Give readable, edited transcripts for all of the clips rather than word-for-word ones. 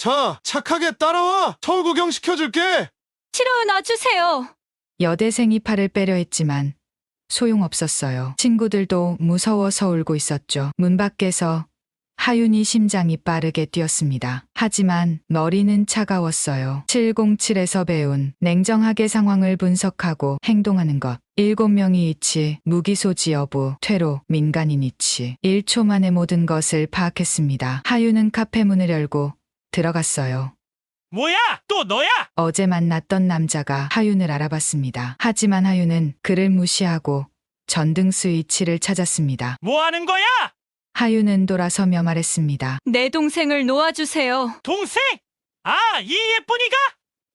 자, 착하게 따라와. 서울 구경 시켜줄게. 싫어요, 놔주세요. 여대생이 팔을 빼려 했지만 소용없었어요. 친구들도 무서워서 울고 있었죠. 문 밖에서 하윤이 심장이 빠르게 뛰었습니다. 하지만 머리는 차가웠어요. 707에서 배운 냉정하게 상황을 분석하고 행동하는 것. 7명이 이치, 무기소지 여부, 퇴로, 민간인 이치. 1초 만에 모든 것을 파악했습니다. 하윤은 카페 문을 열고 들어갔어요. 뭐야? 또 너야? 어제 만났던 남자가 하윤을 알아봤습니다. 하지만 하윤은 그를 무시하고 전등 스위치를 찾았습니다. 뭐 하는 거야? 하윤은 돌아서며 말했습니다. 내 동생을 놓아주세요. 동생? 아, 이 예쁜이가?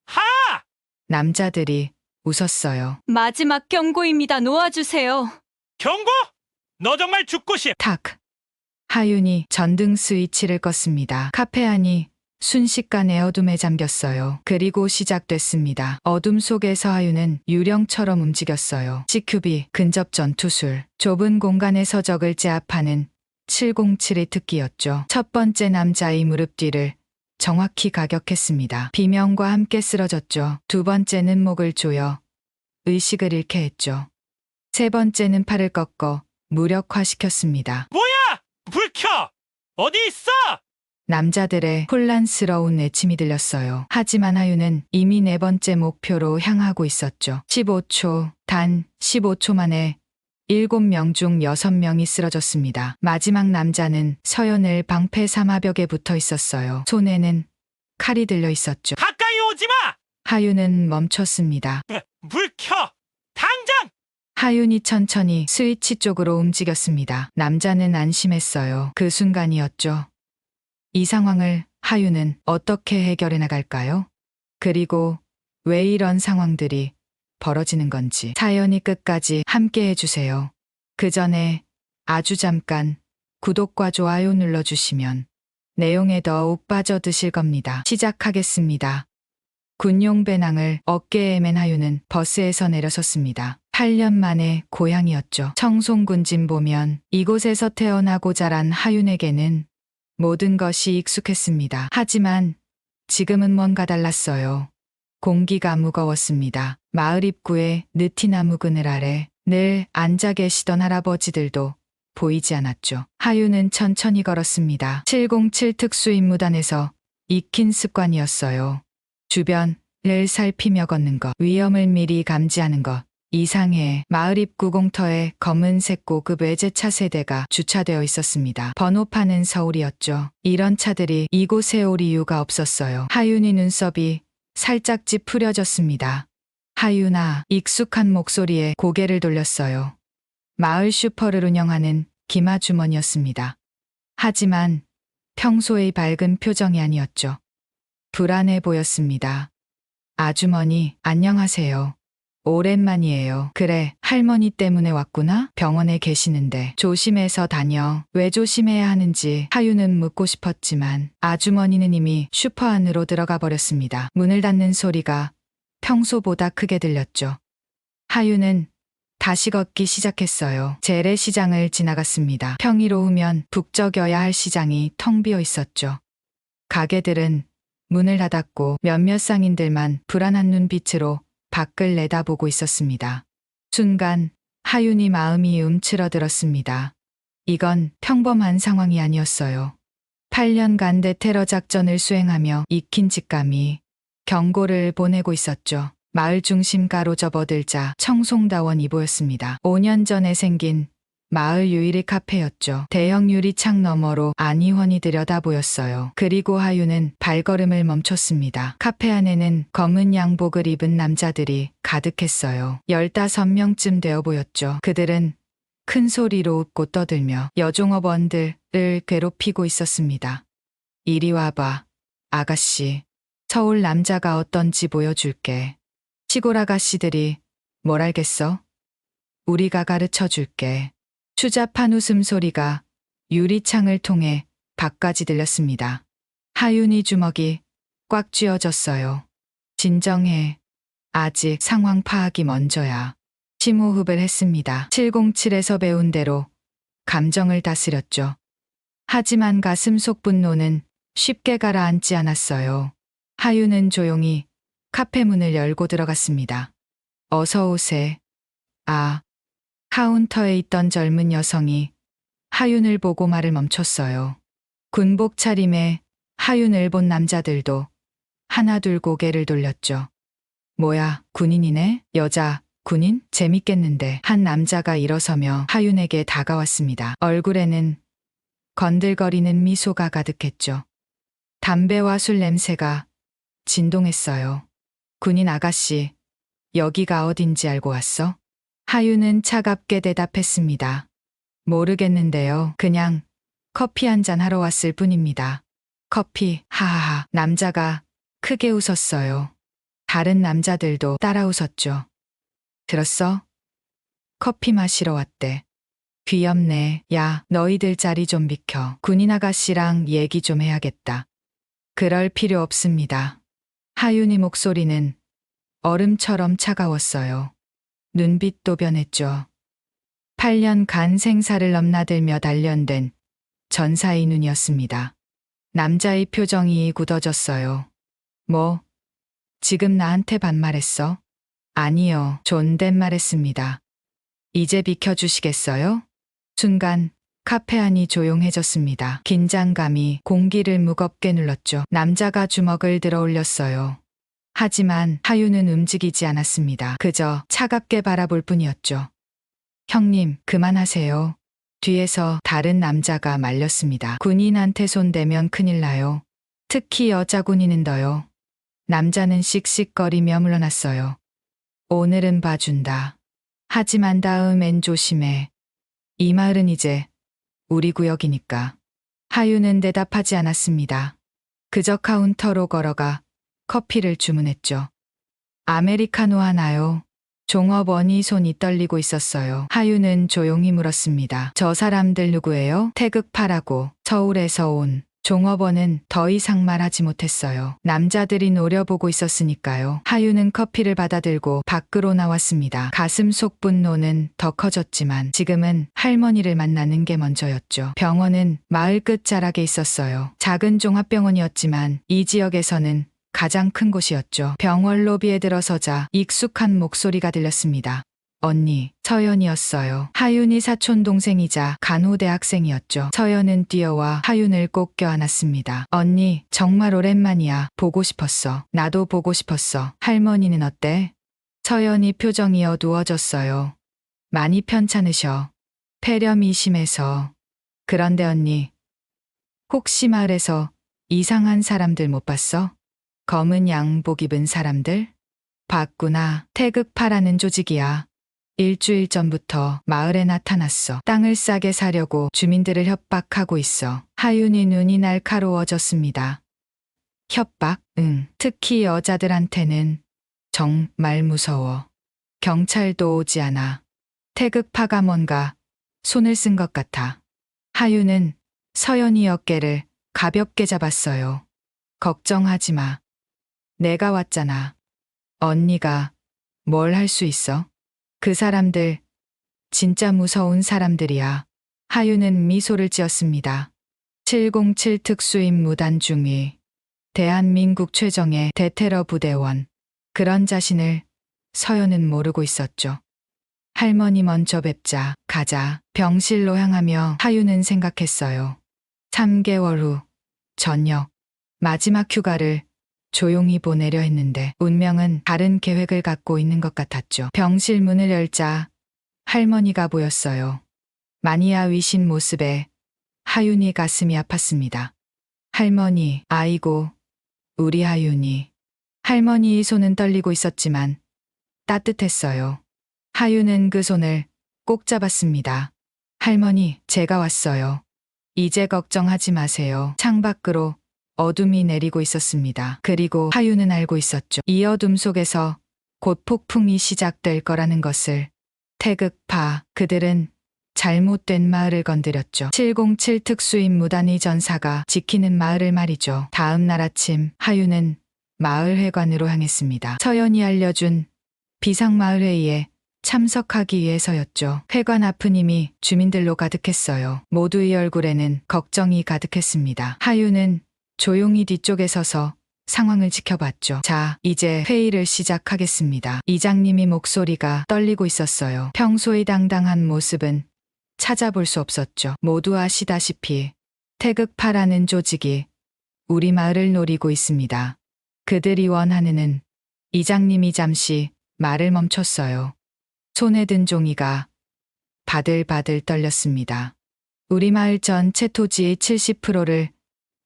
하! 남자들이 웃었어요. 마지막 경고입니다. 놓아주세요. 경고? 너 정말 죽고 싶. 탁. 하윤이 전등 스위치를 껐습니다. 카페 안이 순식간에 어둠에 잠겼어요. 그리고 시작됐습니다. 어둠 속에서 하윤은 유령처럼 움직였어요. CQB, 근접 전투술, 좁은 공간에서 적을 제압하는 707의 특기였죠. 첫 번째 남자의 무릎 뒤를 정확히 가격했습니다. 비명과 함께 쓰러졌죠. 두 번째는 목을 조여 의식을 잃게 했죠. 세 번째는 팔을 꺾어 무력화시켰습니다. 뭐야? 불 켜! 어디 있어? 남자들의 혼란스러운 외침이 들렸어요. 하지만 하윤은 이미 네 번째 목표로 향하고 있었죠. 15초, 단 15초 만에 7명 중 6명이 쓰러졌습니다. 마지막 남자는 서연을 방패 삼아벽에 붙어 있었어요. 손에는 칼이 들려 있었죠. 가까이 오지 마! 하윤은 멈췄습니다. 불 켜! 당장! 하윤이 천천히 스위치 쪽으로 움직였습니다. 남자는 안심했어요. 그 순간이었죠. 이 상황을 하윤은 어떻게 해결해 나갈까요? 그리고 왜 이런 상황들이 벌어지는 건지 사연이 끝까지 함께 해주세요. 그 전에 아주 잠깐 구독과 좋아요 눌러주시면 내용에 더욱 빠져드실 겁니다. 시작하겠습니다. 군용 배낭을 어깨에 맨 하윤은 버스에서 내려섰습니다. 8년 만에 고향이었죠. 청송군진 보면 이곳에서 태어나고 자란 하윤에게는 모든 것이 익숙했습니다. 하지만 지금은 뭔가 달랐어요. 공기가 무거웠습니다. 마을 입구에 느티나무 그늘 아래 늘 앉아 계시던 할아버지들도 보이지 않았죠. 하윤은 천천히 걸었습니다. 707 특수임무단에서 익힌 습관이었어요. 주변을 살피며 걷는 것, 위험을 미리 감지하는 것. 이상해. 마을 입구 공터에 검은색 고급 외제차 세대가 주차되어 있었습니다. 번호판은 서울이었죠. 이런 차들이 이곳에 올 이유가 없었어요. 하윤이 눈썹이 살짝 찌푸려졌습니다. 하윤아, 익숙한 목소리에 고개를 돌렸어요. 마을 슈퍼를 운영하는 김 아주머니였습니다. 하지만 평소의 밝은 표정이 아니었죠. 불안해 보였습니다. 아주머니, 안녕하세요. 오랜만이에요. 그래, 할머니 때문에 왔구나? 병원에 계시는데 조심해서 다녀. 왜 조심해야 하는지 하윤은 묻고 싶었지만 아주머니는 이미 슈퍼 안으로 들어가 버렸습니다. 문을 닫는 소리가 평소보다 크게 들렸죠. 하윤은 다시 걷기 시작했어요. 재래시장을 지나갔습니다. 평일 오후면 북적여야 할 시장이 텅 비어 있었죠. 가게들은 문을 닫았고 몇몇 상인들만 불안한 눈빛으로 밖을 내다보고 있었습니다. 순간 하윤이 마음이 움츠러들었습니다. 이건 평범한 상황이 아니었어요. 8년간 대테러 작전을 수행하며 익힌 직감이 경고를 보내고 있었죠. 마을 중심가로 접어들자 청송다원이 보였습니다. 5년 전에 생긴 마을 유일의 카페였죠. 대형 유리창 너머로 안희원이 들여다 보였어요. 그리고 하윤은 발걸음을 멈췄습니다. 카페 안에는 검은 양복을 입은 남자들이 가득했어요. 15명쯤 되어 보였죠. 그들은 큰 소리로 웃고 떠들며 여종업원들을 괴롭히고 있었습니다. 이리 와봐, 아가씨. 서울 남자가 어떤지 보여줄게. 시골 아가씨들이 뭘 알겠어? 우리가 가르쳐 줄게. 추잡한 웃음소리가 유리창을 통해 밖까지 들렸습니다. 하윤이 주먹이 꽉 쥐어졌어요. 진정해. 아직 상황 파악이 먼저야. 심호흡을 했습니다. 707에서 배운 대로 감정을 다스렸죠. 하지만 가슴 속 분노는 쉽게 가라앉지 않았어요. 하윤은 조용히 카페 문을 열고 들어갔습니다. 어서 오세. 아, 카운터에 있던 젊은 여성이 하윤을 보고 말을 멈췄어요. 군복 차림에 하윤을 본 남자들도 하나둘 고개를 돌렸죠. 뭐야, 군인이네? 여자, 군인? 재밌겠는데. 한 남자가 일어서며 하윤에게 다가왔습니다. 얼굴에는 건들거리는 미소가 가득했죠. 담배와 술 냄새가 진동했어요. 군인 아가씨, 여기가 어딘지 알고 왔어? 하윤은 차갑게 대답했습니다. 모르겠는데요. 그냥 커피 한잔 하러 왔을 뿐입니다. 커피, 하하하. 남자가 크게 웃었어요. 다른 남자들도 따라 웃었죠. 들었어? 커피 마시러 왔대. 귀엽네. 야, 너희들 자리 좀 비켜. 군인 아가씨랑 얘기 좀 해야겠다. 그럴 필요 없습니다. 하윤이 목소리는 얼음처럼 차가웠어요. 눈빛도 변했죠. 8년간 생사를 넘나들며 단련된 전사의 눈이었습니다. 남자의 표정이 굳어졌어요. 뭐, 지금 나한테 반말했어? 아니요, 존댓말했습니다. 이제 비켜주시겠어요? 순간 카페 안이 조용해졌습니다. 긴장감이 공기를 무겁게 눌렀죠. 남자가 주먹을 들어 올렸어요. 하지만 하윤은 움직이지 않았습니다. 그저 차갑게 바라볼 뿐이었죠. 형님, 그만하세요. 뒤에서 다른 남자가 말렸습니다. 군인한테 손대면 큰일 나요. 특히 여자 군인은 더요. 남자는 씩씩거리며 물러났어요. 오늘은 봐준다. 하지만 다음엔 조심해. 이 마을은 이제 우리 구역이니까. 하윤은 대답하지 않았습니다. 그저 카운터로 걸어가 커피를 주문했죠. 아메리카노 하나요? 종업원이 손이 떨리고 있었어요. 하윤은 조용히 물었습니다. 저 사람들 누구예요? 태극파라고. 서울에서 온. 종업원은 더 이상 말하지 못했어요. 남자들이 노려보고 있었으니까요. 하윤은 커피를 받아들고 밖으로 나왔습니다. 가슴 속 분노는 더 커졌지만 지금은 할머니를 만나는 게 먼저였죠. 병원은 마을 끝자락에 있었어요. 작은 종합병원이었지만 이 지역에서는 가장 큰 곳이었죠. 병원 로비에 들어서자 익숙한 목소리가 들렸습니다. 언니, 서연이었어요. 하윤이 사촌 동생이자 간호대 학생이었죠. 서연은 뛰어와 하윤을 꼭 껴안았습니다. 언니, 정말 오랜만이야. 보고 싶었어. 나도 보고 싶었어. 할머니는 어때? 서연이 표정이 어두워졌어요. 많이 편찮으셔. 폐렴이 심해서. 그런데 언니, 혹시 마을에서 이상한 사람들 못 봤어? 검은 양복 입은 사람들? 봤구나. 태극파라는 조직이야. 일주일 전부터 마을에 나타났어. 땅을 싸게 사려고 주민들을 협박하고 있어. 하윤이 눈이 날카로워졌습니다. 협박? 응. 특히 여자들한테는 정말 무서워. 경찰도 오지 않아. 태극파가 뭔가 손을 쓴 것 같아. 하윤은 서연이 어깨를 가볍게 잡았어요. 걱정하지 마. 내가 왔잖아. 언니가 뭘 할 수 있어? 그 사람들 진짜 무서운 사람들이야. 하윤은 미소를 지었습니다. 707 특수임무단 중위. 대한민국 최정예 대테러 부대원. 그런 자신을 서연은 모르고 있었죠. 할머니 먼저 뵙자. 가자. 병실로 향하며 하윤은 생각했어요. 3개월 후 저녁 마지막 휴가를 조용히 보내려 했는데 운명은 다른 계획을 갖고 있는 것 같았죠. 병실 문을 열자 할머니가 보였어요. 마니아 위신 모습에 하윤이 가슴이 아팠습니다. 할머니, 아이고, 우리 하윤이. 할머니의 손은 떨리고 있었지만 따뜻했어요. 하윤은 그 손을 꼭 잡았습니다. 할머니, 제가 왔어요. 이제 걱정하지 마세요. 창밖으로 어둠이 내리고 있었습니다. 그리고 하윤은 알고 있었죠. 이 어둠 속에서 곧 폭풍이 시작될 거라는 것을. 태극파, 그들은 잘못된 마을을 건드렸죠. 707 특수임무단의 전사가 지키는 마을을 말이죠. 다음 날 아침 하윤은 마을 회관으로 향했습니다. 서연이 알려준 비상마을회의에 참석하기 위해서였죠. 회관 앞은 이미 주민들로 가득했어요. 모두의 얼굴에는 걱정이 가득했습니다. 하윤은 조용히 뒤쪽에 서서 상황을 지켜봤죠. 자, 이제 회의를 시작하겠습니다. 이장님이 목소리가 떨리고 있었어요. 평소의 당당한 모습은 찾아볼 수 없었죠. 모두 아시다시피 태극파라는 조직이 우리 마을을 노리고 있습니다. 그들이 원하는 이장님이 잠시 말을 멈췄어요. 손에 든 종이가 바들바들 떨렸습니다. 우리 마을 전체 토지의 70%를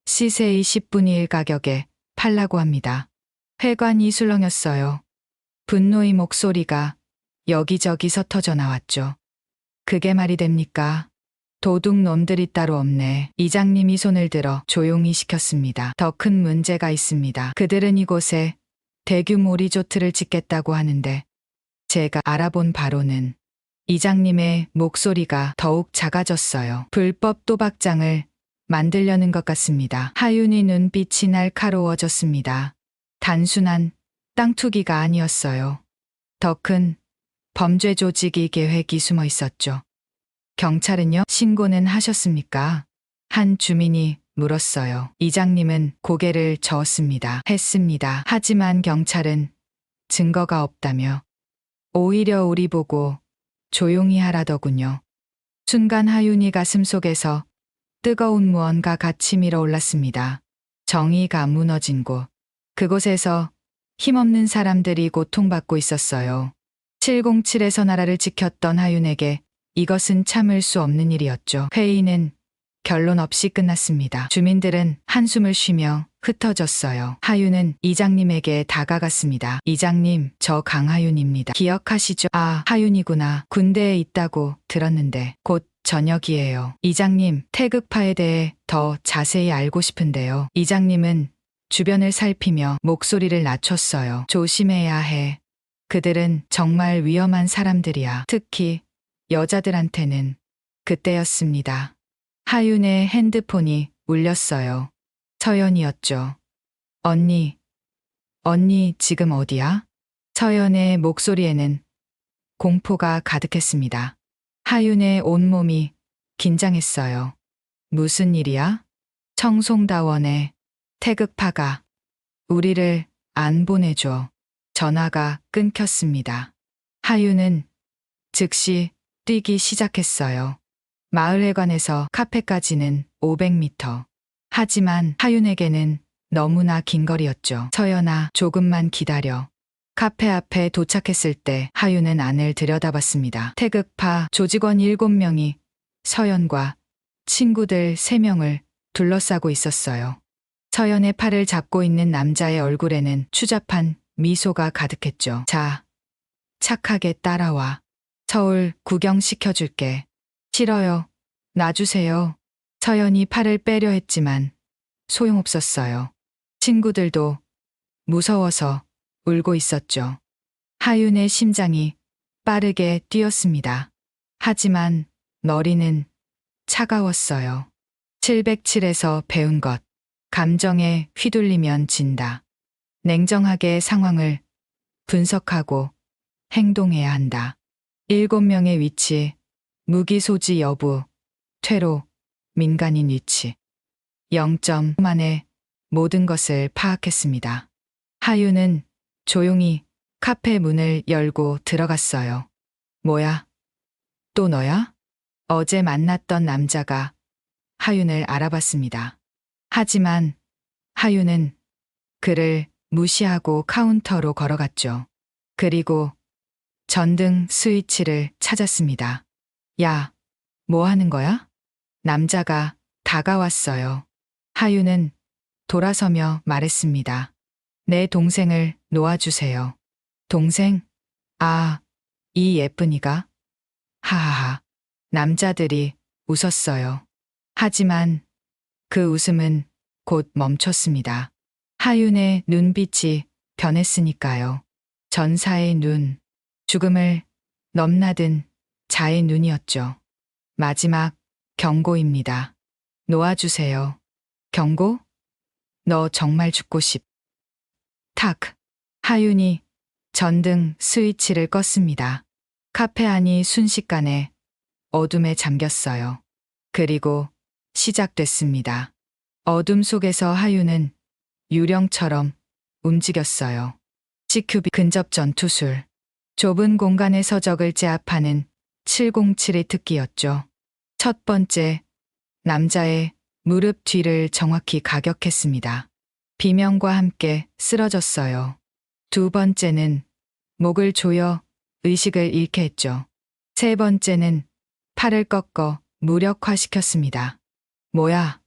시세의 10분의 1 가격에 팔라고 합니다. 회관이 술렁였어요. 분노의 목소리가 여기저기 서터져 나왔죠. 그게 말이 됩니까? 도둑놈들이 따로 없네. 이장님이 손을 들어 조용히 시켰습니다. 더 큰 문제가 있습니다. 그들은 이곳에 대규모 리조트를 짓겠다고 하는데 제가 알아본 바로는 이장님의 목소리가 더욱 작아졌어요. 불법 도박장을 만들려는 것 같습니다. 하윤이 눈빛이 날카로워졌습니다. 단순한 땅 투기가 아니었어요. 더 큰 범죄 조직이 계획이 숨어 있었죠. 경찰은요? 신고는 하셨습니까? 한 주민이 물었어요. 이장님은 고개를 저었습니다. 했습니다. 하지만 경찰은 증거가 없다며 오히려 우리 보고 조용히 하라더군요. 순간 하윤이 가슴속에서 뜨거운 무언가 같이 밀어올랐습니다. 정의가 무너진 곳. 그곳에서 힘없는 사람들이 고통받고 있었어요. 707에서 나라를 지켰던 하윤에게 이것은 참을 수 없는 일이었죠. 회의는 결론 없이 끝났습니다. 주민들은 한숨을 쉬며 흩어졌어요. 하윤은 이장님에게 다가갔습니다. 이장님, 저 강하윤입니다. 기억하시죠? 아, 하윤이구나. 군대에 있다고 들었는데 곧 저녁이에요. 이장님, 태극파에 대해 더 자세히 알고 싶은데요. 이장님은 주변을 살피며 목소리를 낮췄어요. 조심해야 해. 그들은 정말 위험한 사람들이야. 특히 여자들한테는. 그때였습니다. 하윤의 핸드폰이 울렸어요. 서연이었죠. 언니 지금 어디야? 서연의 목소리에는 공포가 가득했습니다. 하윤의 온몸이 긴장했어요. 무슨 일이야? 청송다원의 태극파가 우리를 안 보내줘. 전화가 끊겼습니다. 하윤은 즉시 뛰기 시작했어요. 마을회관에서 카페까지는 500m. 하지만 하윤에게는 너무나 긴 거리였죠. 서연아, 조금만 기다려. 카페 앞에 도착했을 때 하윤은 안을 들여다봤습니다. 태극파 조직원 7명이 서연과 친구들 3명을 둘러싸고 있었어요. 서연의 팔을 잡고 있는 남자의 얼굴에는 추잡한 미소가 가득했죠. 자, 착하게 따라와. 서울 구경시켜줄게. 싫어요. 놔주세요. 서연이 팔을 빼려 했지만 소용없었어요. 친구들도 무서워서 울고 있었죠. 하윤의 심장이 빠르게 뛰었습니다. 하지만 머리는 차가웠어요. 707에서 배운 것. 감정에 휘둘리면 진다. 냉정하게 상황을 분석하고 행동해야 한다. 7명의 위치, 무기 소지 여부, 퇴로, 민간인 위치. 0점 만에 모든 것을 파악했습니다. 하윤은 조용히 카페 문을 열고 들어갔어요. 뭐야? 또 너야? 어제 만났던 남자가 하윤을 알아봤습니다. 하지만 하윤은 그를 무시하고 카운터로 걸어갔죠. 그리고 전등 스위치를 찾았습니다. 야, 뭐 하는 거야? 남자가 다가왔어요. 하윤은 돌아서며 말했습니다. 내 동생을 놓아주세요. 동생? 아, 이 예쁜이가? 하하하. 남자들이 웃었어요. 하지만 그 웃음은 곧 멈췄습니다. 하윤의 눈빛이 변했으니까요. 전사의 눈, 죽음을 넘나든 자의 눈이었죠. 마지막 경고입니다. 놓아주세요. 경고? 너 정말 죽고 싶. 탁. 하윤이 전등 스위치를 껐습니다. 카페 안이 순식간에 어둠에 잠겼어요. 그리고 시작됐습니다. 어둠 속에서 하윤은 유령처럼 움직였어요. CQB 근접 전투술. 좁은 공간에서 적을 제압하는 707의 특기였죠. 첫 번째, 남자의 무릎 뒤를 정확히 가격했습니다. 비명과 함께 쓰러졌어요. 두 번째는 목을 조여 의식을 잃게 했죠. 세 번째는 팔을 꺾어 무력화시켰습니다. 뭐야?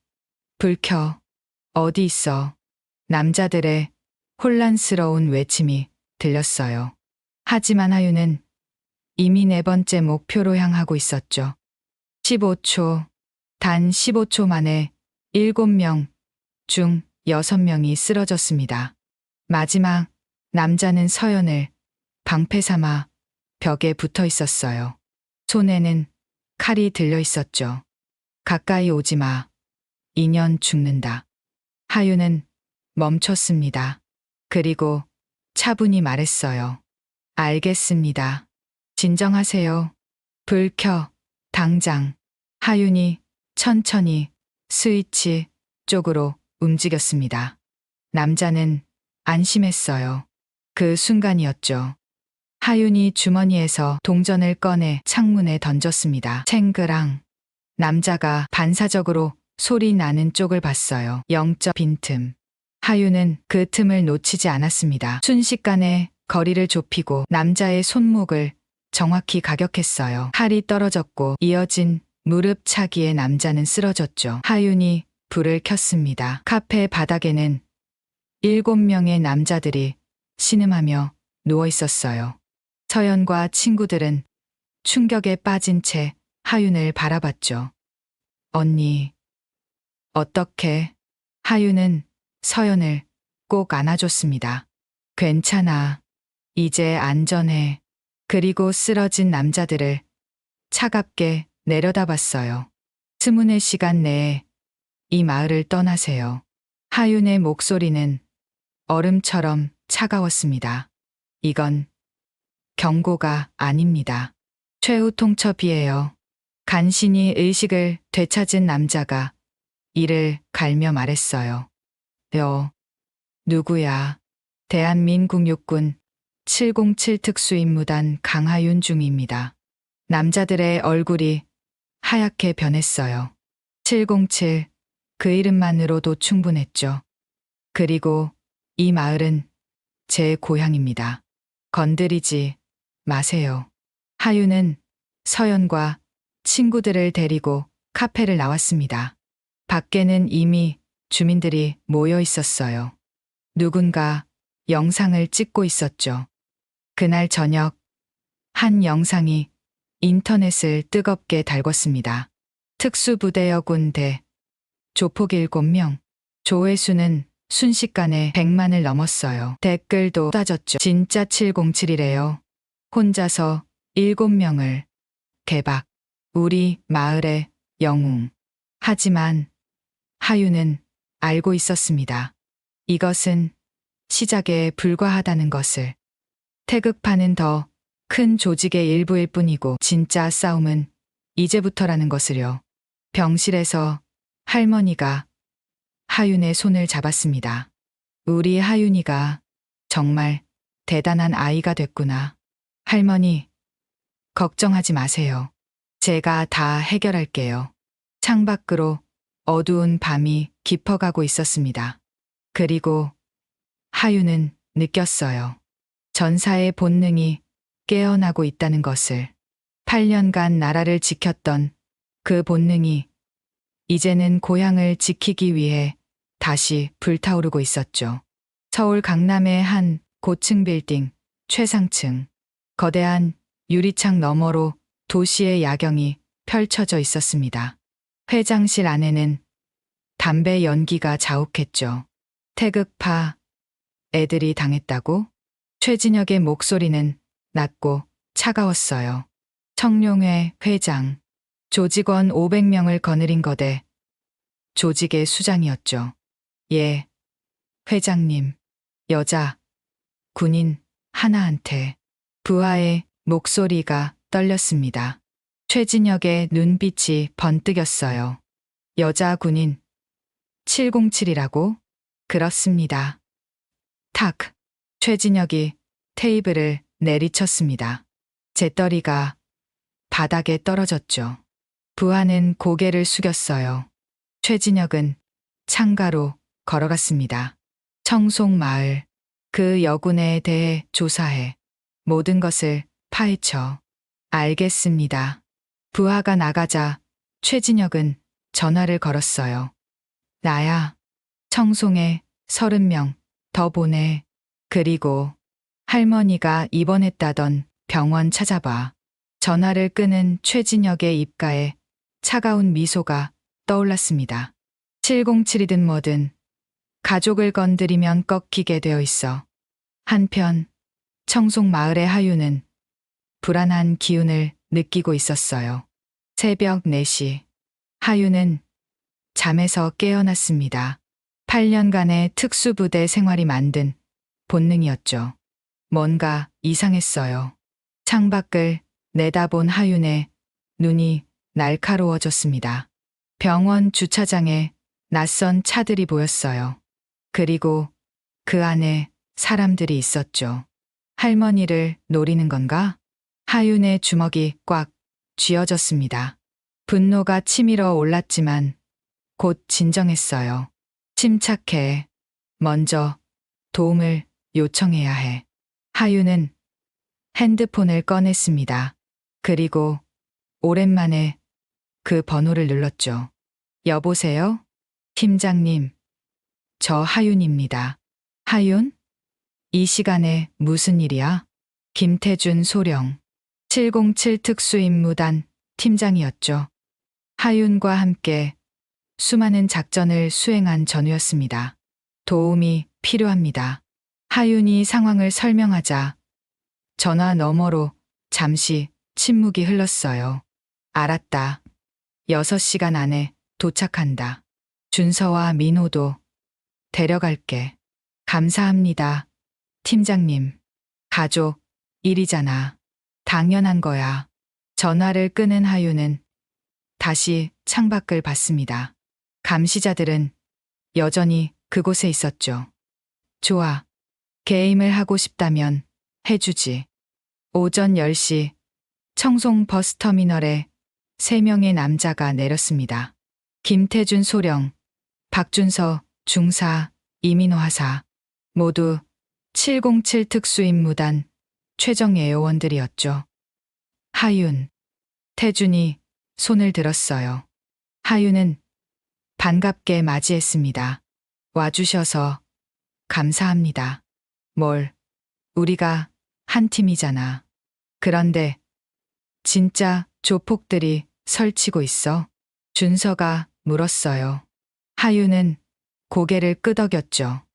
불 켜. 어디 있어? 남자들의 혼란스러운 외침이 들렸어요. 하지만 하윤은 이미 네 번째 목표로 향하고 있었죠. 15초, 단 15초 만에 7명 중 6명이 쓰러졌습니다. 마지막 남자는 서연을 방패 삼아 벽에 붙어 있었어요. 손에는 칼이 들려 있었죠. 가까이 오지 마. 인연 죽는다. 하윤은 멈췄습니다. 그리고 차분히 말했어요. 알겠습니다. 진정하세요. 불 켜. 당장. 하윤이 천천히 스위치 쪽으로 움직였습니다. 남자는 안심했어요. 그 순간이었죠. 하윤이 주머니에서 동전을 꺼내 창문에 던졌습니다. 챙그랑. 남자가 반사적으로 소리 나는 쪽을 봤어요. 0점 빈틈. 하윤은 그 틈을 놓치지 않았습니다. 순식간에 거리를 좁히고 남자의 손목을 정확히 가격했어요. 칼이 떨어졌고 이어진 무릎 차기에 남자는 쓰러졌죠. 하윤이 불을 켰습니다. 카페 바닥에는 7명의 남자들이 신음하며 누워 있었어요. 서연과 친구들은 충격에 빠진 채 하윤을 바라봤죠. 언니, 어떻게? 하윤은 서연을 꼭 안아줬습니다. 괜찮아. 이제 안전해. 그리고 쓰러진 남자들을 차갑게 내려다봤어요. 24시간 내에 이 마을을 떠나세요. 하윤의 목소리는 얼음처럼 차가웠습니다. 이건 경고가 아닙니다. 최후 통첩이에요. 간신히 의식을 되찾은 남자가 이를 갈며 말했어요. 누구야? 대한민국 육군 707 특수임무단 강하윤 중입니다. 남자들의 얼굴이 하얗게 변했어요. 707, 그 이름만으로도 충분했죠. 그리고 이 마을은 제 고향입니다. 건드리지 마세요. 하윤은 서연과 친구들을 데리고 카페를 나왔습니다. 밖에는 이미 주민들이 모여 있었어요. 누군가 영상을 찍고 있었죠. 그날 저녁, 한 영상이 인터넷을 뜨겁게 달궜습니다. 특수부대여 군대, 조폭 7명, 조회수는 순식간에 100만을 넘었어요. 댓글도 쏟아졌죠. 진짜 707이래요. 혼자서 7명을 개박. 우리 마을의 영웅. 하지만 하윤은 알고 있었습니다. 이것은 시작에 불과하다는 것을. 태극파는 더 큰 조직의 일부일 뿐이고 진짜 싸움은 이제부터라는 것을요. 병실에서 할머니가 하윤의 손을 잡았습니다. 우리 하윤이가 정말 대단한 아이가 됐구나. 할머니, 걱정하지 마세요. 제가 다 해결할게요. 창밖으로 어두운 밤이 깊어가고 있었습니다. 그리고 하윤은 느꼈어요. 전사의 본능이 깨어나고 있다는 것을. 8년간 나라를 지켰던 그 본능이 이제는 고향을 지키기 위해 다시 불타오르고 있었죠. 서울 강남의 한 고층 빌딩 최상층. 거대한 유리창 너머로 도시의 야경이 펼쳐져 있었습니다. 회장실 안에는 담배 연기가 자욱했죠. 태극파 애들이 당했다고? 최진혁의 목소리는 낮고 차가웠어요. 청룡회 회장, 조직원 500명을 거느린 거대. 조직의 수장이었죠. 예, 회장님, 여자, 군인 하나한테. 부하의 목소리가 떨렸습니다. 최진혁의 눈빛이 번뜩였어요. 여자 군인, 707이라고? 그렇습니다. 탁. 최진혁이 테이블을 내리쳤습니다. 재떨이가 바닥에 떨어졌죠. 부하는 고개를 숙였어요. 최진혁은 창가로 걸어갔습니다. 청송마을, 그 여군에 대해 조사해 모든 것을 파헤쳐. 알겠습니다. 부하가 나가자 최진혁은 전화를 걸었어요. 나야. 청송에 30명 더 보내. 그리고 할머니가 입원했다던 병원 찾아봐. 전화를 끄는 최진혁의 입가에 차가운 미소가 떠올랐습니다. 707이든 뭐든 가족을 건드리면 꺾이게 되어 있어. 한편 청송 마을의 하유는 불안한 기운을 느끼고 있었어요. 새벽 4시 하유는 잠에서 깨어났습니다. 8년간의 특수부대 생활이 만든 본능이었죠. 뭔가 이상했어요. 창밖을 내다본 하윤의 눈이 날카로워졌습니다. 병원 주차장에 낯선 차들이 보였어요. 그리고 그 안에 사람들이 있었죠. 할머니를 노리는 건가? 하윤의 주먹이 꽉 쥐어졌습니다. 분노가 치밀어 올랐지만 곧 진정했어요. 침착해. 먼저 도움을 요청해야 해. 하윤은 핸드폰을 꺼냈습니다. 그리고 오랜만에 그 번호를 눌렀죠. 여보세요? 팀장님, 저 하윤입니다. 하윤? 이 시간에 무슨 일이야? 김태준 소령, 707 특수임무단 팀장이었죠. 하윤과 함께 수많은 작전을 수행한 전우였습니다. 도움이 필요합니다. 하윤이 상황을 설명하자 전화 너머로 잠시 침묵이 흘렀어요. 알았다. 6시간 안에 도착한다. 준서와 민호도 데려갈게. 감사합니다. 팀장님. 가족 일이잖아. 당연한 거야. 전화를 끄는 하윤은 다시 창밖을 봤습니다. 감시자들은 여전히 그곳에 있었죠. 좋아. 게임을 하고 싶다면 해주지. 오전 10시 청송 버스터미널에 3명의 남자가 내렸습니다. 김태준 소령, 박준서 중사, 이민호 하사, 모두 707 특수임무단 최정 예요원들이었죠. 하윤, 태준이 손을 들었어요. 하윤은 반갑게 맞이했습니다. 와주셔서 감사합니다. 뭘, 우리가 한 팀이잖아. 그런데 진짜 조폭들이 설치고 있어? 준서가 물었어요. 하윤은 고개를 끄덕였죠.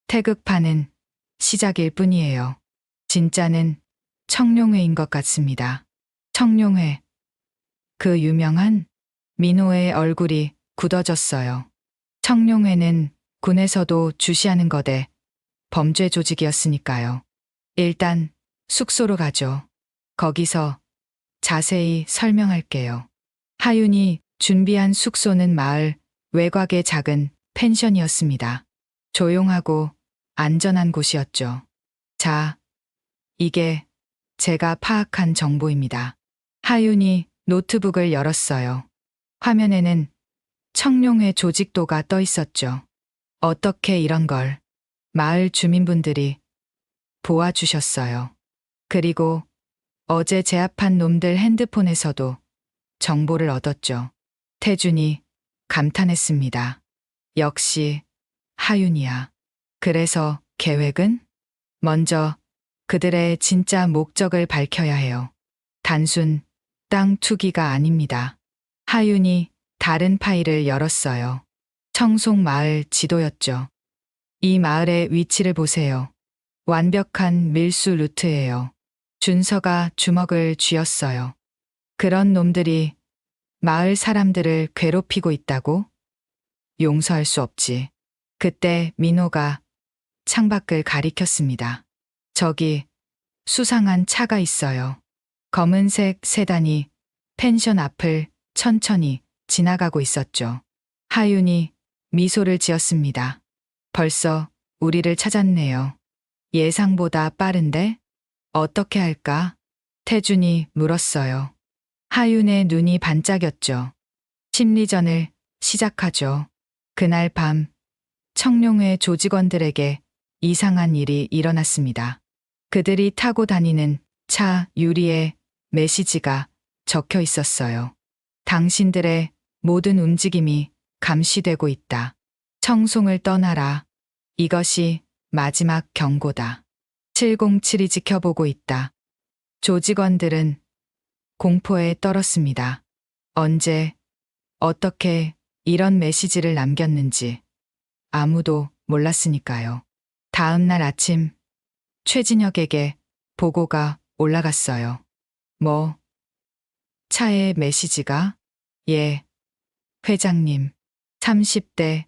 태극판은 시작일 뿐이에요. 진짜는 청룡회인 것 같습니다. 청룡회. 그 유명한 민호의 얼굴이 굳어졌어요. 청룡회는 군에서도 주시하는 거대 범죄 조직이었으니까요. 일단 숙소로 가죠. 거기서 자세히 설명할게요. 하윤이 준비한 숙소는 마을 외곽의 작은 펜션이었습니다. 조용하고 안전한 곳이었죠. 자, 이게 제가 파악한 정보입니다. 하윤이 노트북을 열었어요. 화면에는 청룡회 조직도가 떠 있었죠. 어떻게 이런 걸 마을 주민분들이 보아주셨어요. 그리고 어제 제압한 놈들 핸드폰에서도 정보를 얻었죠. 태준이 감탄했습니다. 역시 하윤이야. 그래서 계획은? 먼저 그들의 진짜 목적을 밝혀야 해요. 단순 땅 투기가 아닙니다. 하윤이 다른 파일을 열었어요. 청송 마을 지도였죠. 이 마을의 위치를 보세요. 완벽한 밀수 루트예요. 준서가 주먹을 쥐었어요. 그런 놈들이 마을 사람들을 괴롭히고 있다고? 용서할 수 없지. 그때 민호가 창밖을 가리켰습니다. 저기 수상한 차가 있어요. 검은색 세단이 펜션 앞을 천천히 지나가고 있었죠. 하윤이 미소를 지었습니다. 벌써 우리를 찾았네요. 예상보다 빠른데? 어떻게 할까? 태준이 물었어요. 하윤의 눈이 반짝였죠. 심리전을 시작하죠. 그날 밤 청룡회 조직원들에게 이상한 일이 일어났습니다. 그들이 타고 다니는 차 유리에 메시지가 적혀 있었어요. 당신들의 모든 움직임이 감시되고 있다. 청송을 떠나라. 이것이 마지막 경고다. 707이 지켜보고 있다. 조직원들은 공포에 떨었습니다. 언제, 어떻게 이런 메시지를 남겼는지 아무도 몰랐으니까요. 다음 날 아침 최진혁에게 보고가 올라갔어요. 뭐? 차에 메시지가? 예. 회장님, 30대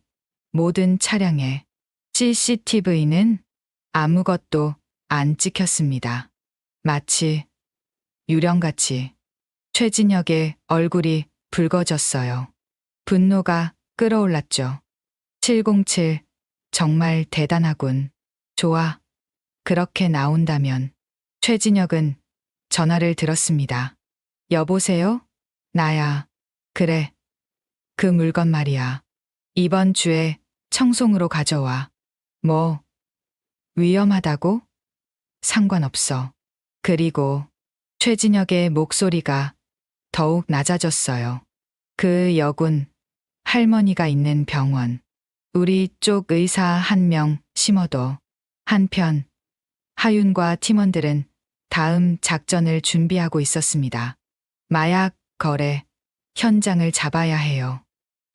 모든 차량에 CCTV는 아무것도 안 찍혔습니다. 마치 유령같이. 최진혁의 얼굴이 붉어졌어요. 분노가 끓어올랐죠. 707, 정말 대단하군. 좋아. 그렇게 나온다면. 최진혁은 전화를 들었습니다. 여보세요? 나야. 그래. 그 물건 말이야. 이번 주에 청송으로 가져와. 뭐, 위험하다고? 상관없어. 그리고 최진혁의 목소리가 더욱 낮아졌어요. 그 역은 할머니가 있는 병원. 우리 쪽 의사 한 명 심어둬. 한편 하윤과 팀원들은 다음 작전을 준비하고 있었습니다. 마약 거래 현장을 잡아야 해요.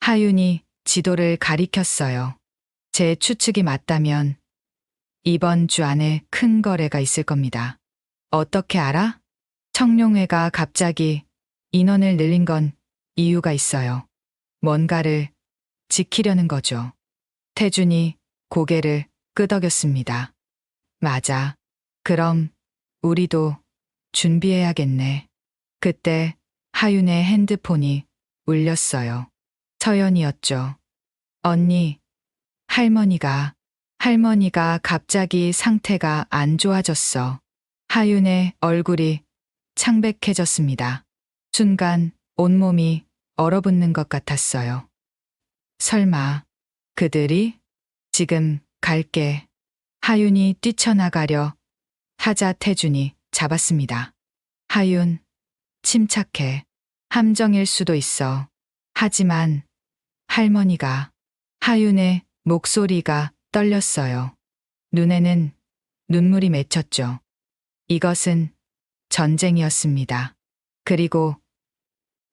하윤이 지도를 가리켰어요. 제 추측이 맞다면 이번 주 안에 큰 거래가 있을 겁니다. 어떻게 알아? 청룡회가 갑자기 인원을 늘린 건 이유가 있어요. 뭔가를 지키려는 거죠. 태준이 고개를 끄덕였습니다. 맞아. 그럼 우리도 준비해야겠네. 그때 하윤의 핸드폰이 울렸어요. 서연이었죠. 언니, 할머니가 갑자기 상태가 안 좋아졌어. 하윤의 얼굴이 창백해졌습니다. 순간 온몸이 얼어붙는 것 같았어요. 설마 그들이? 지금 갈게. 하윤이 뛰쳐나가려 하자 태준이 잡았습니다. 하윤, 침착해. 함정일 수도 있어. 하지만 할머니가. 하윤의 목소리가 떨렸어요. 눈에는 눈물이 맺혔죠. 이것은 전쟁이었습니다. 그리고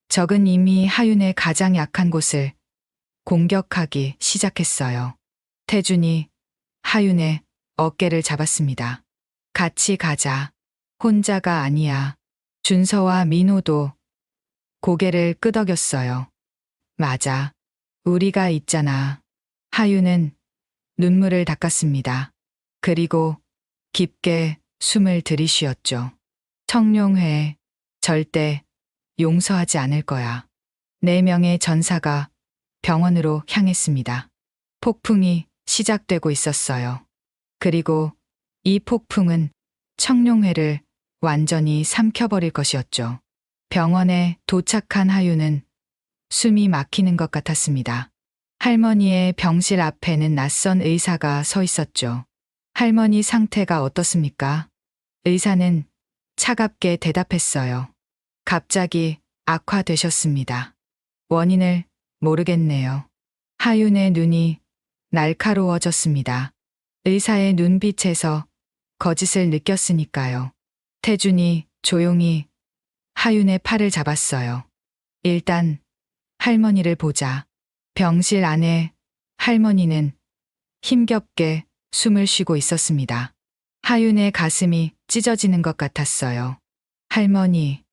적은 이미 하윤의 가장 약한 곳을 공격하기 시작했어요. 태준이 하윤의 어깨를 잡았습니다. 같이 가자. 혼자가 아니야. 준서와 민호도 고개를 끄덕였어요. 맞아. 우리가 있잖아. 하윤은 눈물을 닦았습니다. 그리고 깊게 숨을 들이쉬었죠. 청룡회 절대 용서하지 않을 거야. 4명의 전사가 병원으로 향했습니다. 폭풍이 시작되고 있었어요. 그리고 이 폭풍은 청룡회를 완전히 삼켜버릴 것이었죠. 병원에 도착한 하윤은 숨이 막히는 것 같았습니다. 할머니의 병실 앞에는 낯선 의사가 서 있었죠. 할머니 상태가 어떻습니까? 의사는 차갑게 대답했어요. 갑자기 악화되셨습니다. 원인을 모르겠네요. 하윤의 눈이 날카로워졌습니다. 의사의 눈빛에서 거짓을 느꼈으니까요. 태준이 조용히 하윤의 팔을 잡았어요. 일단 할머니를 보자. 병실 안에 할머니는 힘겹게 숨을 쉬고 있었습니다. 하윤의 가슴이 찢어지는 것 같았어요. 할머니.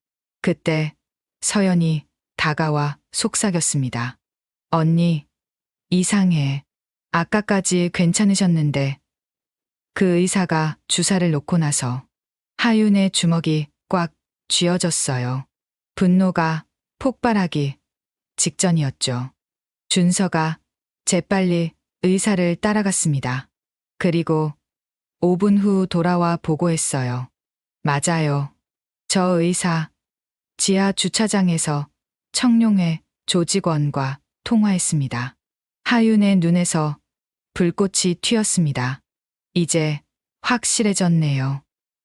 그때 서연이 다가와 속삭였습니다. 언니, 이상해. 아까까지 괜찮으셨는데. 그 의사가 주사를 놓고 나서 하윤의 주먹이 꽉 쥐어졌어요. 분노가 폭발하기 직전이었죠. 준서가 재빨리 의사를 따라갔습니다. 그리고 5분 후 돌아와 보고했어요. 맞아요. 저 의사 지하 주차장에서 청룡회 조직원과 통화했습니다. 하윤의 눈에서 불꽃이 튀었습니다. 이제 확실해졌네요.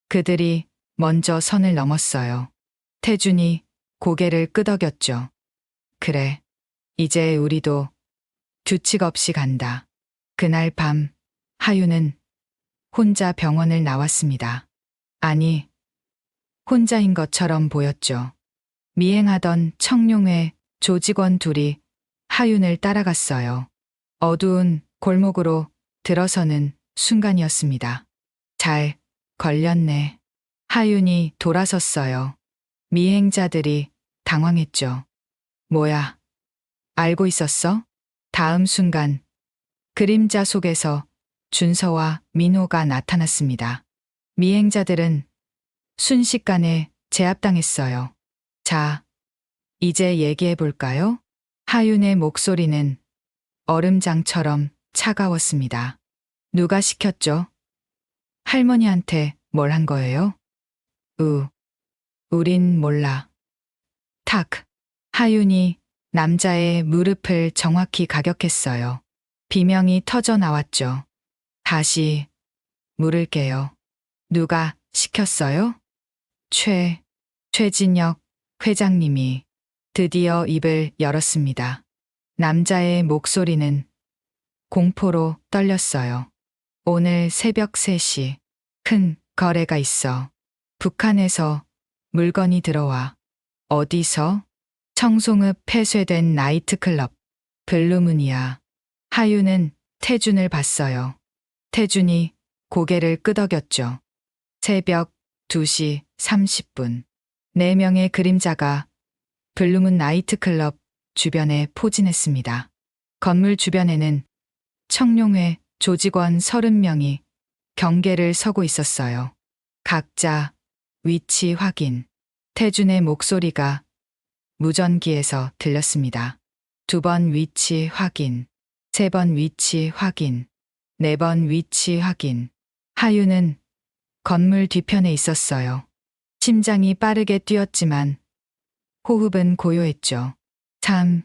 그들이 먼저 선을 넘었어요. 태준이 고개를 끄덕였죠. 그래, 이제 우리도 규칙 없이 간다. 그날 밤 하윤은 혼자 병원을 나왔습니다. 아니, 혼자인 것처럼 보였죠. 미행하던 청룡회 조직원 둘이 하윤을 따라갔어요. 어두운 골목으로 들어서는 순간이었습니다. 잘 걸렸네. 하윤이 돌아섰어요. 미행자들이 당황했죠. 뭐야, 알고 있었어? 다음 순간 그림자 속에서 준서와 민호가 나타났습니다. 미행자들은 순식간에 제압당했어요. 자, 이제 얘기해 볼까요? 하윤의 목소리는 얼음장처럼 차가웠습니다. 누가 시켰죠? 할머니한테 뭘 한 거예요? 우린 몰라. 탁. 하윤이 남자의 무릎을 정확히 가격했어요. 비명이 터져 나왔죠. 다시 물을게요. 누가 시켰어요? 최진혁 회장님이 드디어 입을 열었습니다. 남자의 목소리는 공포로 떨렸어요. 오늘 새벽 3시 큰 거래가 있어. 북한에서 물건이 들어와. 어디서? 청송읍 폐쇄된 나이트클럽 블루문이야. 하윤은 태준을 봤어요. 태준이 고개를 끄덕였죠. 새벽 2시 30분. 4명의 그림자가 블루문 나이트클럽 주변에 포진했습니다. 건물 주변에는 청룡회 조직원 30명이 경계를 서고 있었어요. 각자 위치 확인. 태준의 목소리가 무전기에서 들렸습니다. 2번 위치 확인. 3번 위치 확인. 4번 위치 확인. 하윤은 건물 뒤편에 있었어요. 심장이 빠르게 뛰었지만 호흡은 고요했죠. 3,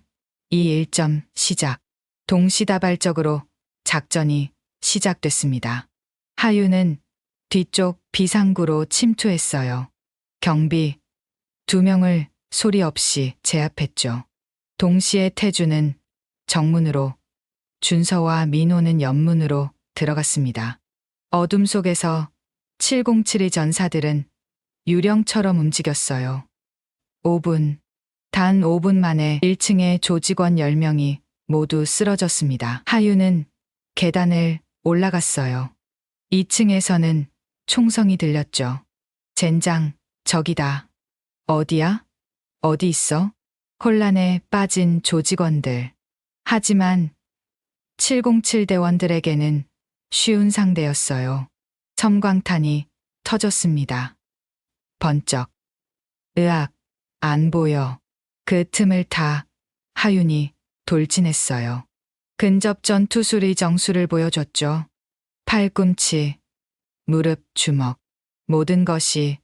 2, 1점 시작. 동시다발적으로 작전이 시작됐습니다. 하윤은 뒤쪽 비상구로 침투했어요. 경비 2명을 소리 없이 제압했죠. 동시에 태준은 정문으로, 준서와 민호는 옆문으로 들어갔습니다. 어둠 속에서 707의 전사들은 유령처럼 움직였어요. 5분, 단 5분 만에 1층의 조직원 10명이 모두 쓰러졌습니다. 하윤은 계단을 올라갔어요. 2층에서는 총성이 들렸죠. 젠장, 저기다. 어디야? 어디 있어? 혼란에 빠진 조직원들. 하지만 707 대원들에게는 쉬운 상대였어요. 섬광탄이 터졌습니다. 번쩍. 으악, 안 보여. 그 틈을 타 하윤이 돌진했어요. 근접 전투술의 정수를 보여줬죠. 팔꿈치, 무릎, 주먹. 모든 것이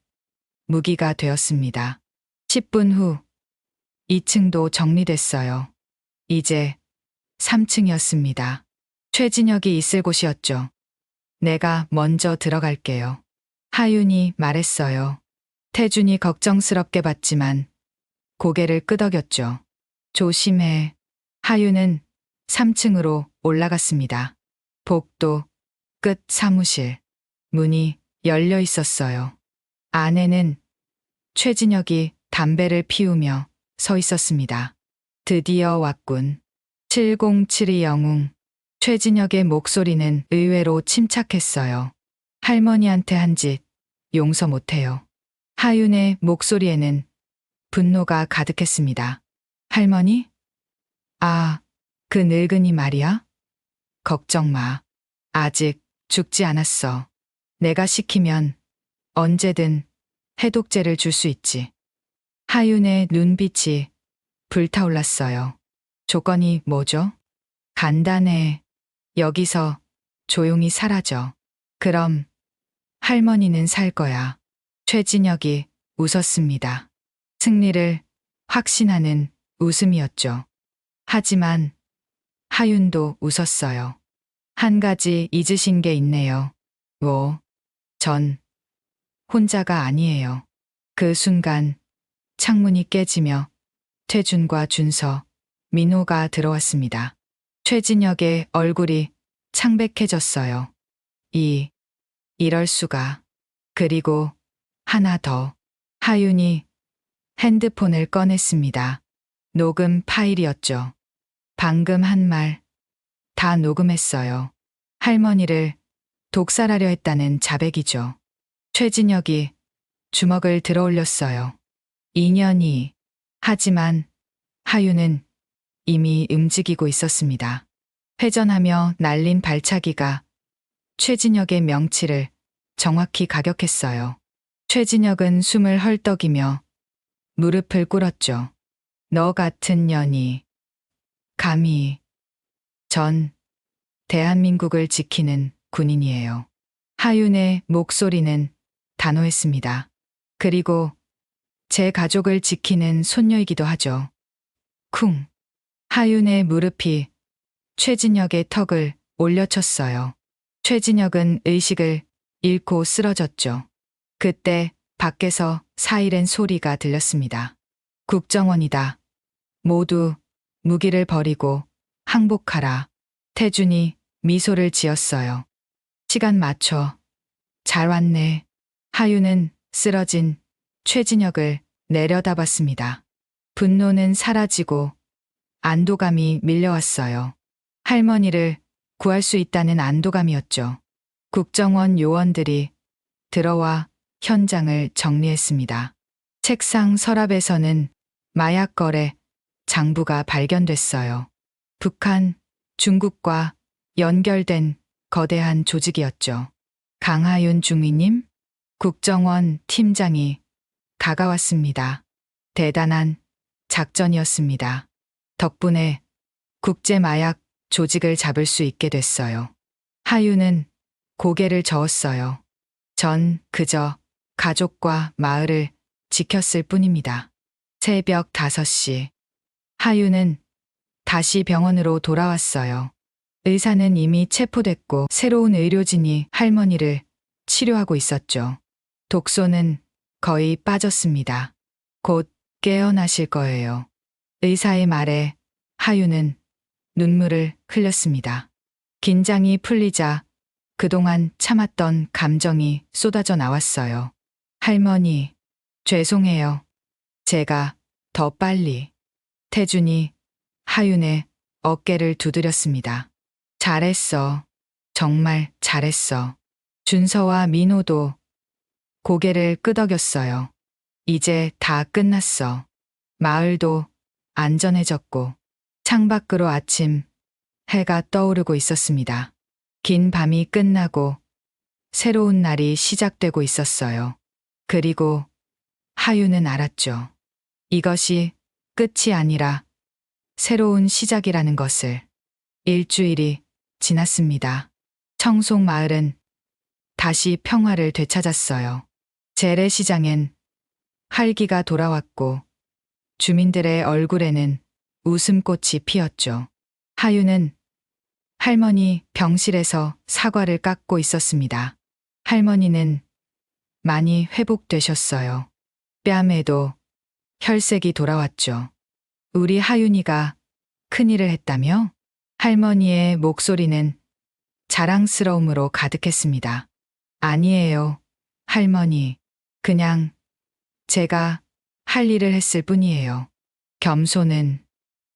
무기가 되었습니다. 10분 후 2층도 정리됐어요. 이제 3층이었습니다. 최진혁이 있을 곳이었죠. 내가 먼저 들어갈게요. 하윤이 말했어요. 태준이 걱정스럽게 봤지만 고개를 끄덕였죠. 조심해. 하윤은 3층으로 올라갔습니다. 복도 끝 사무실. 문이 열려 있었어요. 안에는 최진혁이 담배를 피우며 서 있었습니다. 드디어 왔군. 707이 영웅. 최진혁의 목소리는 의외로 침착했어요. 할머니한테 한 짓 용서 못해요. 하윤의 목소리에는 분노가 가득했습니다. 할머니? 아, 그 늙은이 말이야? 걱정 마. 아직 죽지 않았어. 내가 시키면 언제든 해독제를 줄 수 있지. 하윤의 눈빛이 불타올랐어요. 조건이 뭐죠? 단단해. 여기서 조용히 사라져. 그럼 할머니는 살 거야. 최진혁이 웃었습니다. 승리를 확신하는 웃음이었죠. 하지만 하윤도 웃었어요. 한 가지 잊으신 게 있네요. 전 혼자가 아니에요. 그 순간 창문이 깨지며 태준과 준서, 민호가 들어왔습니다. 최진혁의 얼굴이 창백해졌어요. 이럴 수가. 그리고 하나 더. 하윤이 핸드폰을 꺼냈습니다. 녹음 파일이었죠. 방금 한 말 다 녹음했어요. 할머니를 독살하려 했다는 자백이죠. 최진혁이 주먹을 들어 올렸어요. 2년이. 하지만 하윤은 이미 움직이고 있었습니다. 회전하며 날린 발차기가 최진혁의 명치를 정확히 가격했어요. 최진혁은 숨을 헐떡이며 무릎을 꿇었죠. 너 같은 년이 감히 전 대한민국을 지키는 군인이에요. 하윤의 목소리는 단호했습니다. 그리고 제 가족을 지키는 손녀이기도 하죠. 쿵. 하윤의 무릎이 최진혁의 턱을 올려쳤어요. 최진혁은 의식을 잃고 쓰러졌죠. 그때 밖에서 사이렌 소리가 들렸습니다. 국정원이다. 모두 무기를 버리고 항복하라. 태준이 미소를 지었어요. 시간 맞춰. 잘 왔네. 하윤은 쓰러진 최진혁을 내려다봤습니다. 분노는 사라지고 안도감이 밀려왔어요. 할머니를 구할 수 있다는 안도감이었죠. 국정원 요원들이 들어와 현장을 정리했습니다. 책상 서랍에서는 마약 거래 장부가 발견됐어요. 북한, 중국과 연결된 거대한 조직이었죠. 강하윤 중위님, 국정원 팀장이 다가왔습니다. 대단한 작전이었습니다. 덕분에 국제 마약 조직을 잡을 수 있게 됐어요. 하윤은 고개를 저었어요. 전 그저 가족과 마을을 지켰을 뿐입니다. 새벽 5시. 하윤은 다시 병원으로 돌아왔어요. 의사는 이미 체포됐고 새로운 의료진이 할머니를 치료하고 있었죠. 독소는 거의 빠졌습니다. 곧 깨어나실 거예요. 의사의 말에 하윤은 눈물을 흘렸습니다. 긴장이 풀리자 그동안 참았던 감정이 쏟아져 나왔어요. 할머니, 죄송해요. 제가 더 빨리. 태준이 하윤의 어깨를 두드렸습니다. 잘했어. 정말 잘했어. 준서와 민호도 고개를 끄덕였어요. 이제 다 끝났어. 마을도 안전해졌고 창밖으로 아침 해가 떠오르고 있었습니다. 긴 밤이 끝나고 새로운 날이 시작되고 있었어요. 그리고 하윤은 알았죠. 이것이 끝이 아니라 새로운 시작이라는 것을. 일주일이 지났습니다. 청송 마을은 다시 평화를 되찾았어요. 재래시장엔 활기가 돌아왔고 주민들의 얼굴에는 웃음꽃이 피었죠. 하윤은 할머니 병실에서 사과를 깎고 있었습니다. 할머니는 많이 회복되셨어요. 뺨에도 혈색이 돌아왔죠. 우리 하윤이가 큰일을 했다며? 할머니의 목소리는 자랑스러움으로 가득했습니다. 아니에요, 할머니. 그냥 제가 할 일을 했을 뿐이에요. 겸손은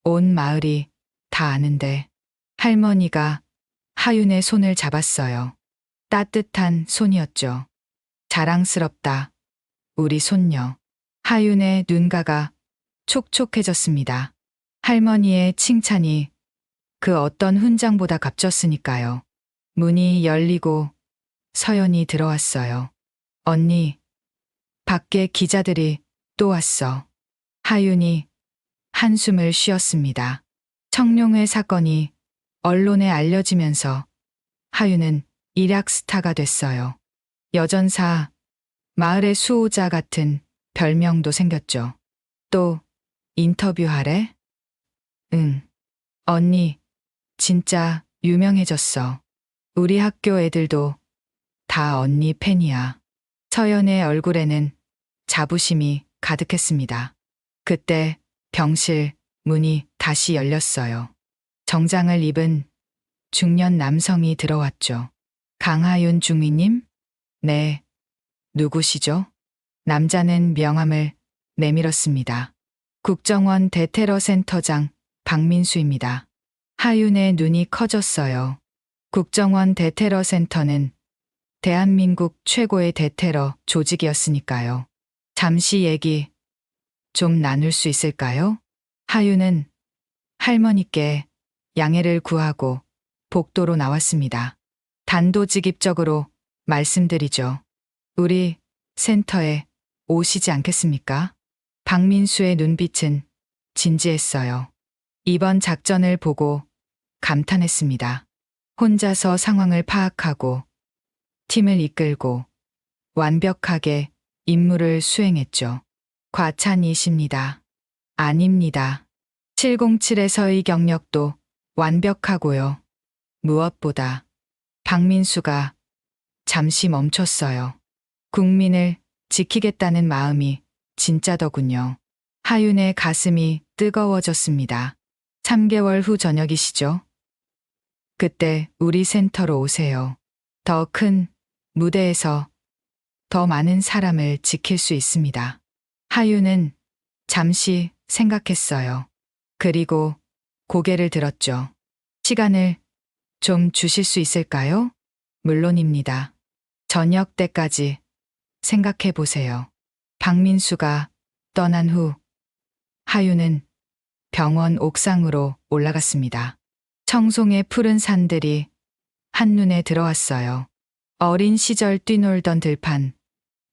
온 마을이 다 아는데. 할머니가 하윤의 손을 잡았어요. 따뜻한 손이었죠. 자랑스럽다, 우리 손녀. 하윤의 눈가가 촉촉해졌습니다. 할머니의 칭찬이 그 어떤 훈장보다 값졌으니까요. 문이 열리고 서연이 들어왔어요. 언니, 밖에 기자들이 또 왔어. 하윤이 한숨을 쉬었습니다. 청룡회 사건이 언론에 알려지면서 하윤은 일약 스타가 됐어요. 여전사, 마을의 수호자 같은 별명도 생겼죠. 또 인터뷰하래? 응. 언니, 진짜 유명해졌어. 우리 학교 애들도 다 언니 팬이야. 서연의 얼굴에는 자부심이 가득했습니다. 그때 병실 문이 다시 열렸어요. 정장을 입은 중년 남성이 들어왔죠. 강하윤 중위님? 네. 누구시죠? 남자는 명함을 내밀었습니다. 국정원 대테러 센터장 박민수입니다. 하윤의 눈이 커졌어요. 국정원 대테러 센터는 대한민국 최고의 대테러 조직이었으니까요. 잠시 얘기 좀 나눌 수 있을까요? 하윤은 할머니께 양해를 구하고 복도로 나왔습니다. 단도직입적으로 말씀드리죠. 우리 센터에 오시지 않겠습니까? 박민수의 눈빛은 진지했어요. 이번 작전을 보고 감탄했습니다. 혼자서 상황을 파악하고 팀을 이끌고 완벽하게 임무를 수행했죠. 과찬이십니다. 아닙니다. 707에서의 경력도 완벽하고요. 무엇보다 박민수가 잠시 멈췄어요. 국민을 지키겠다는 마음이 진짜더군요. 하윤의 가슴이 뜨거워졌습니다. 3개월 후 저녁이시죠? 그때 우리 센터로 오세요. 더 큰 무대에서 더 많은 사람을 지킬 수 있습니다. 하윤은 잠시 생각했어요. 그리고 고개를 들었죠. 시간을 좀 주실 수 있을까요? 물론입니다. 저녁 때까지 생각해 보세요. 박민수가 떠난 후 하윤은 병원 옥상으로 올라갔습니다. 청송의 푸른 산들이 한눈에 들어왔어요. 어린 시절 뛰놀던 들판,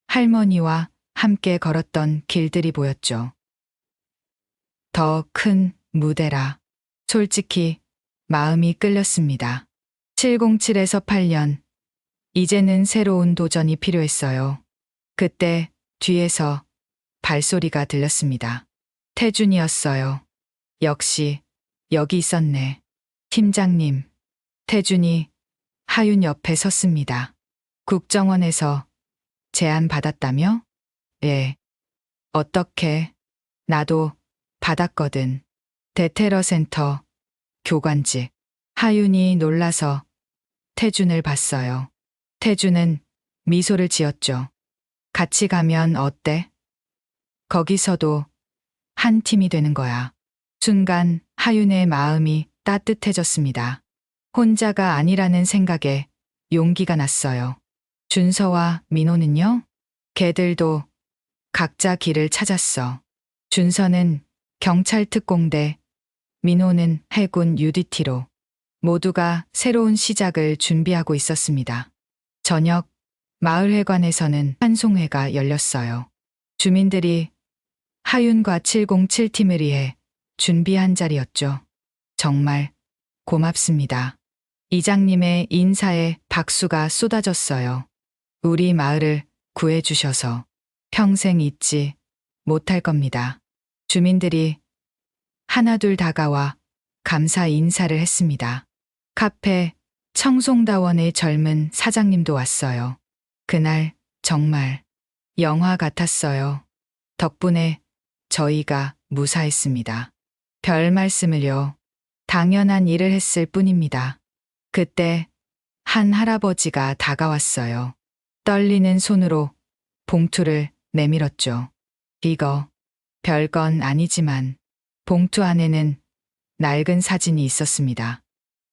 할머니와 함께 걸었던 길들이 보였죠. 더 큰 무대라. 솔직히 마음이 끌렸습니다. 707에서 8년, 이제는 새로운 도전이 필요했어요. 그때 뒤에서 발소리가 들렸습니다. 태준이었어요. 역시 여기 있었네. 팀장님. 태준이 하윤 옆에 섰습니다. 국정원에서 제안 받았다며? 예. 어떻게? 나도 받았거든. 대테러 센터 교관직. 하윤이 놀라서 태준을 봤어요. 태준은 미소를 지었죠. 같이 가면 어때? 거기서도 한 팀이 되는 거야. 순간 하윤의 마음이 따뜻해졌습니다. 혼자가 아니라는 생각에 용기가 났어요. 준서와 민호는요? 걔들도 각자 길을 찾았어. 준서는 경찰 특공대, 민호는 해군 UDT로 모두가 새로운 시작을 준비하고 있었습니다. 저녁 마을회관에서는 환송회가 열렸어요. 주민들이 하윤과 707팀을 위해 준비한 자리였죠. 정말 고맙습니다. 이장님의 인사에 박수가 쏟아졌어요. 우리 마을을 구해주셔서 평생 잊지 못할 겁니다. 주민들이 하나둘 다가와 감사 인사를 했습니다. 카페 청송다원의 젊은 사장님도 왔어요. 그날 정말 영화 같았어요. 덕분에 저희가 무사했습니다. 별 말씀을요. 당연한 일을 했을 뿐입니다. 그때 한 할아버지가 다가왔어요. 떨리는 손으로 봉투를 내밀었죠. 이거 별건 아니지만 봉투 안에는 낡은 사진이 있었습니다.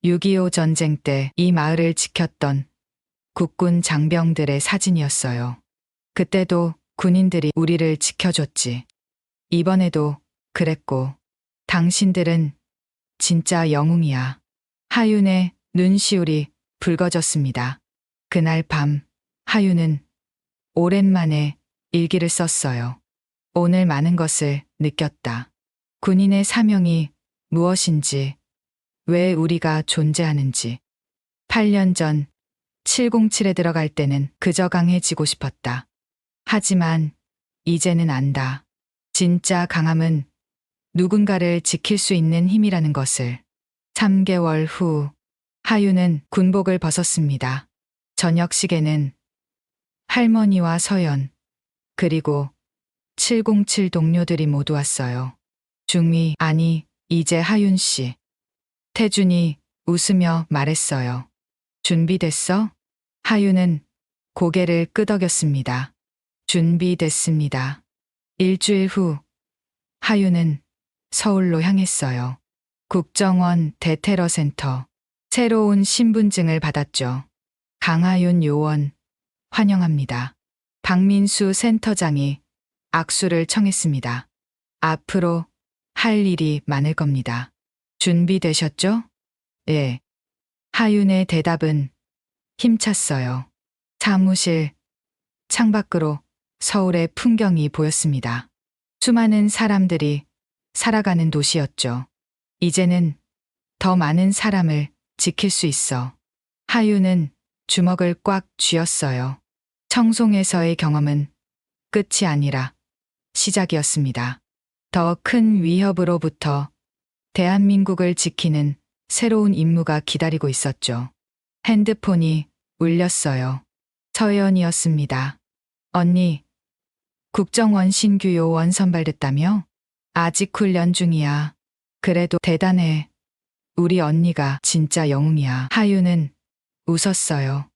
6.25 전쟁 때 이 마을을 지켰던 국군 장병들의 사진이었어요. 그때도 군인들이 우리를 지켜줬지. 이번에도 그랬고, 당신들은 진짜 영웅이야. 하윤의 눈시울이 붉어졌습니다. 그날 밤 하윤은 오랜만에 일기를 썼어요. 오늘 많은 것을 느꼈다. 군인의 사명이 무엇인지 왜 우리가 존재하는지. 8년 전 707에 들어갈 때는 그저 강해지고 싶었다. 하지만 이제는 안다. 진짜 강함은 누군가를 지킬 수 있는 힘이라는 것을. 3개월 후 하유는 군복을 벗었습니다. 저녁 시계는 할머니와 서연 그리고 707 동료들이 모두 왔어요. 중위, 아니 이제 하윤 씨. 태준이 웃으며 말했어요. 준비됐어? 하윤은 고개를 끄덕였습니다. 준비됐습니다. 일주일 후 하윤은 서울로 향했어요. 국정원 대테러센터. 새로운 신분증을 받았죠. 강하윤 요원 환영합니다. 박민수 센터장이 악수를 청했습니다. 앞으로 할 일이 많을 겁니다. 준비되셨죠? 예. 하윤의 대답은 힘찼어요. 사무실 창밖으로 서울의 풍경이 보였습니다. 수많은 사람들이 살아가는 도시였죠. 이제는 더 많은 사람을 지킬 수 있어. 하윤은 주먹을 꽉 쥐었어요. 청송에서의 경험은 끝이 아니라 시작이었습니다. 더 큰 위협으로부터 대한민국을 지키는 새로운 임무가 기다리고 있었죠. 핸드폰이 울렸어요. 서연이었습니다. 언니, 국정원 신규 요원 선발됐다며? 아직 훈련 중이야. 그래도 대단해. 우리 언니가 진짜 영웅이야. 하유는 웃었어요.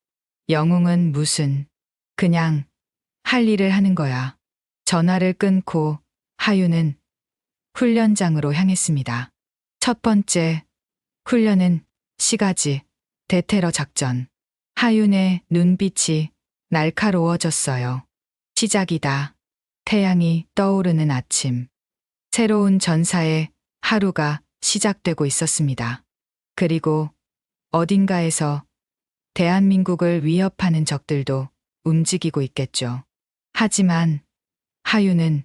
영웅은 무슨. 그냥 할 일을 하는 거야. 전화를 끊고 하유는 훈련장으로 향했습니다. 첫 번째 훈련은 시가지 대테러 작전. 하윤의 눈빛이 날카로워졌어요. 시작이다. 태양이 떠오르는 아침. 새로운 전사의 하루가 시작되고 있었습니다. 그리고 어딘가에서 대한민국을 위협하는 적들도 움직이고 있겠죠. 하지만 하윤은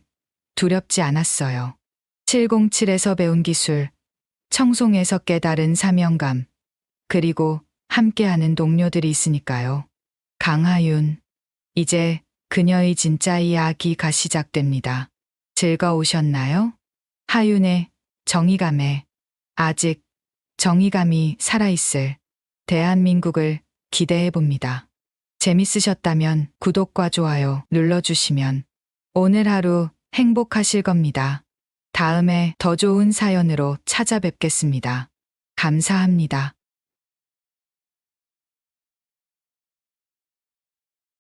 두렵지 않았어요. 707에서 배운 기술, 청송에서 깨달은 사명감, 그리고 함께하는 동료들이 있으니까요. 강하윤, 이제 그녀의 진짜 이야기가 시작됩니다. 즐거우셨나요? 하윤의 정의감에 아직 정의감이 살아있을 대한민국을 기대해봅니다. 재밌으셨다면 구독과 좋아요 눌러주시면 오늘 하루 행복하실 겁니다. 다음에 더 좋은 사연으로 찾아뵙겠습니다. 감사합니다.